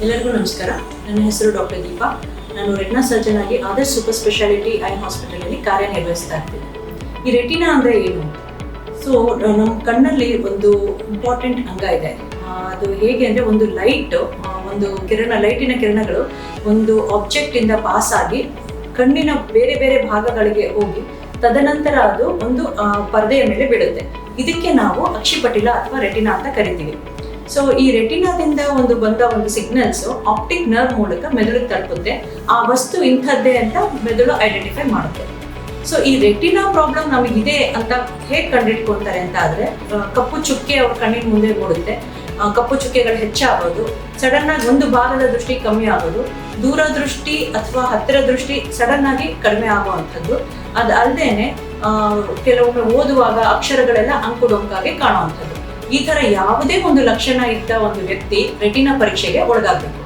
ಎಲ್ಲರಿಗೂ ನಮಸ್ಕಾರ. ನನ್ನ ಹೆಸರು ಡಾಕ್ಟರ್ ದೀಪಾ. ನಾನು ರೆಟಿನಾ ಸರ್ಜನ್ ಆಗಿ ಆದರ್ಶ್ ಸೂಪರ್ ಸ್ಪೆಷಾಲಿಟಿ ಐ ಹಾಸ್ಪಿಟಲಲ್ಲಿ ಕಾರ್ಯನಿರ್ವಹಿಸ್ತಾ ಇರ್ತೀನಿ. ಈ ರೆಟಿನಾ ಅಂದರೆ ಏನು? ಸೊ ನಮ್ಮ ಕಣ್ಣಲ್ಲಿ ಒಂದು ಇಂಪಾರ್ಟೆಂಟ್ ಅಂಗ ಇದೆ. ಅದು ಹೇಗೆ ಅಂದರೆ ಒಂದು ಒಂದು ಲೈಟಿನ ಕಿರಣಗಳು ಒಂದು ಆಬ್ಜೆಕ್ಟಿಂದ ಪಾಸ್ ಆಗಿ ಕಣ್ಣಿನ ಬೇರೆ ಬೇರೆ ಭಾಗಗಳಿಗೆ ಹೋಗಿ ತದನಂತರ ಅದು ಒಂದು ಪರದೆಯ ಮೇಲೆ ಬೀಳುತ್ತೆ. ಇದಕ್ಕೆ ನಾವು ಅಕ್ಷಿಪಟಲ ಅಥವಾ ರೆಟಿನಾ ಅಂತ ಕರಿತೀವಿ. ಸೊ ಈ ರೆಟಿನಾದಿಂದ ಬಂದ ಒಂದು ಸಿಗ್ನಲ್ಸ್ ಆಪ್ಟಿಕ್ ನರ್ವ್ ಮೂಲಕ ಮೆದುಳಿಗೆ ತಲುಪುತ್ತೆ. ಆ ವಸ್ತು ಇಂಥದ್ದೇ ಅಂತ ಮೆದುಳು ಐಡೆಂಟಿಫೈ ಮಾಡುತ್ತೆ. ಸೊ ಈ ರೆಟಿನಾ ಪ್ರಾಬ್ಲಮ್ ನಮಗಿದೆ ಅಂತ ಹೇಗೆ ಕಂಡಿಡ್ಕೊಳ್ತಾರೆ ಅಂತ ಆದರೆ, ಕಪ್ಪು ಚುಕ್ಕೆ ಅವ್ರ ಕಣ್ಣಿನ ಮುಂದೆ ಮೂಡುತ್ತೆ, ಕಪ್ಪು ಚುಕ್ಕೆಗಳು ಹೆಚ್ಚಾಗೋದು, ಸಡನ್ ಆಗಿ ಒಂದು ಭಾಗದ ದೃಷ್ಟಿ ಕಮ್ಮಿ ಆಗೋದು, ದೂರದೃಷ್ಟಿ ಅಥವಾ ಹತ್ತಿರ ದೃಷ್ಟಿ ಸಡನ್ ಆಗಿ ಕಡಿಮೆ ಆಗುವಂಥದ್ದು, ಅದು ಅಲ್ಲದೇನೆ ಕೆಲವೊಮ್ಮೆ ಓದುವಾಗ ಅಕ್ಷರಗಳೆಲ್ಲ ಅಂಕುಡೊಂಕಾಗಿ ಕಾಣುವಂಥದ್ದು. ಈ ಥರ ಯಾವುದೇ ಒಂದು ಲಕ್ಷಣ ಇದ್ದ ಒಂದು ವ್ಯಕ್ತಿ ರೆಟಿನಾ ಪರೀಕ್ಷೆಗೆ ಒಳಗಾಗಬೇಕು.